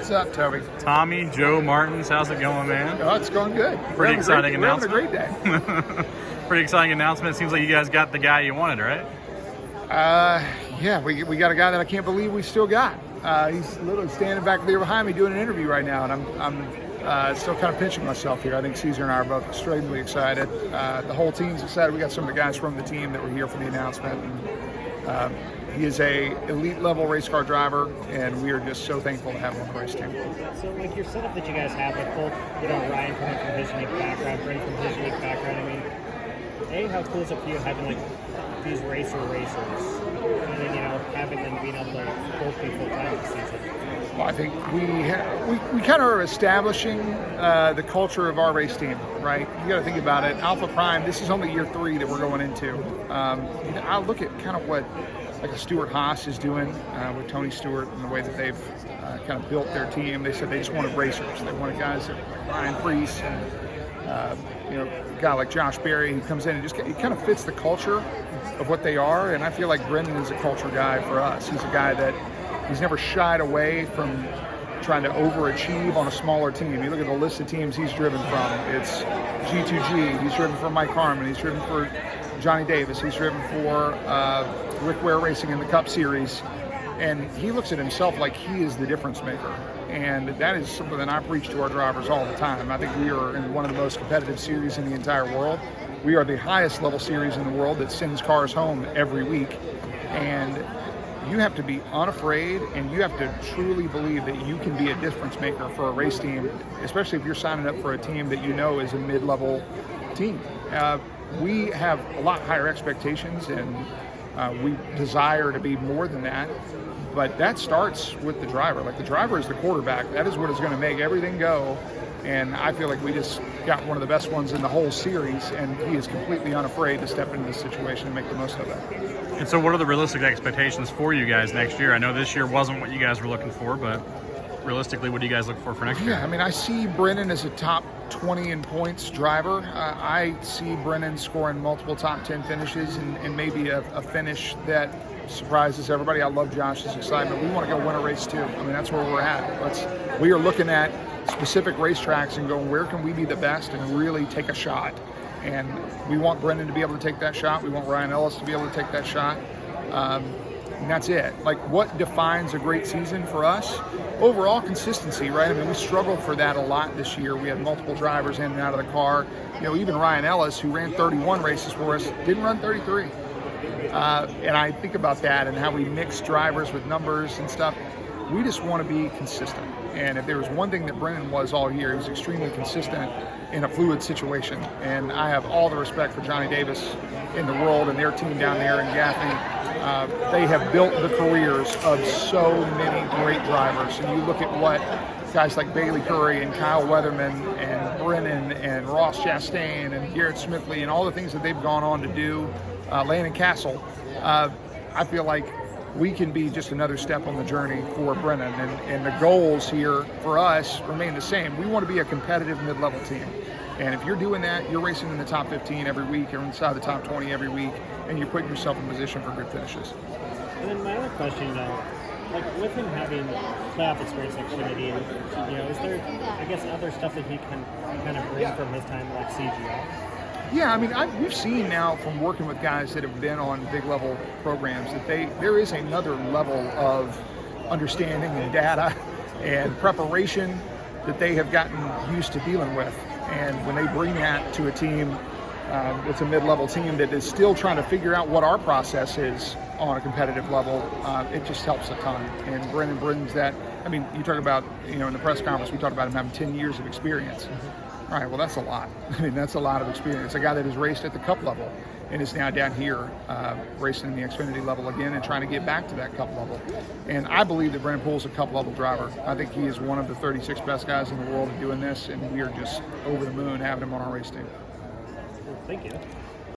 What's up, Toby? Tommy, Joe Martins, how's it going, man? Oh, it's going good. Pretty exciting announcement. We're having a great day. Pretty exciting announcement. It seems like you guys got the guy you wanted, right? Yeah, we got a guy that I can't believe we still got. He's literally standing back there behind me doing an interview right now, and I'm still kind of pinching myself here. I think Caesar and I are both extremely excited. The whole team's excited. We got some of the guys from the team that were here for the announcement. And, he is a elite level race car driver, and we are just so thankful to have him on the race team. So, like your setup that you guys have with both, Ryan coming from his unique background, Brennan from his unique background. I mean, how cool is it for you having like these racers, and then having them being able to both be full time this season? Well, I think we kind of are establishing the culture of our race team, right? You got to think about it. Alpha Prime, this is only year 3 that we're going into. I look at kind of what like a Stuart Haas is doing with Tony Stewart and the way that they've kind of built their team. They said they just wanted racers. They wanted guys like Ryan Preece and a guy like Josh Berry who comes in and he kind of fits the culture of what they are. And I feel like Brendan is a culture guy for us. He's a guy that he's never shied away from trying to overachieve on a smaller team. You look at the list of teams he's driven from. It's G2G. He's driven for Mike Harmon. He's driven for Johnny Davis. He's driven for Rick Ware Racing in the Cup Series. And he looks at himself like he is the difference maker. And that is something that I preach to our drivers all the time. I think we are in one of the most competitive series in the entire world. We are the highest level series in the world that sends cars home every week. And you have to be unafraid, and you have to truly believe that you can be a difference maker for a race team, especially if you're signing up for a team that is a mid-level team. We have a lot higher expectations, and we desire to be more than that. But that starts with the driver. Like, the driver is the quarterback. That is what is going to make everything go. And I feel like we just got one of the best ones in the whole series, and he is completely unafraid to step into this situation and make the most of it. And so what are the realistic expectations for you guys next year? I know this year wasn't what you guys were looking for, but realistically, what do you guys look for next year? Yeah, I mean, I see Brennan as a top 20 in points driver. I see Brennan scoring multiple top 10 finishes and maybe a finish that surprises everybody. I love Josh's excitement. We want to go win a race too. I mean, that's where we're at. We are looking at specific racetracks and going, where can we be the best and really take a shot? And we want Brendan to be able to take that shot. We want Ryan Ellis to be able to take that shot. And that's it. Like, what defines a great season for us? Overall consistency, right? I mean, we struggled for that a lot this year. We had multiple drivers in and out of the car. Even Ryan Ellis, who ran 31 races for us, didn't run 33. And I think about that and how we mix drivers with numbers and stuff. We just want to be consistent. And if there was one thing that Brennan was all year, he was extremely consistent in a fluid situation. And I have all the respect for Johnny Davis in the world and their team down there in Gaffney. They have built the careers of so many great drivers. And you look at what guys like Bailey Curry and Kyle Weatherman and Brennan and Ross Chastain and Garrett Smithley and all the things that they've gone on to do, Landon Castle, I feel like we can be just another step on the journey for Brennan. And the goals here for us remain the same. We want to be a competitive mid-level team. And if you're doing that, you're racing in the top 15 every week, or inside the top 20 every week, and you're putting yourself in position for good finishes. And then my other question, like with him having playoff experience at Xfinity, is there, I guess, other stuff that he can kind of bring from his time like CGL? Yeah, I mean, we've seen now from working with guys that have been on big level programs that there is another level of understanding and data and preparation that they have gotten used to dealing with. And when they bring that to a team, it's a mid-level team that is still trying to figure out what our process is on a competitive level, it just helps a ton. And Brennan brings that. I mean, you talk about, in the press conference, we talked about him having 10 years of experience. All right, well, that's a lot. I mean, that's a lot of experience. A guy that has raced at the Cup level and is now down here racing in the Xfinity level again and trying to get back to that Cup level. And I believe that Brennan Poole is a Cup level driver. I think he is one of the 36 best guys in the world at doing this, and we are just over the moon having him on our race team. Thank you.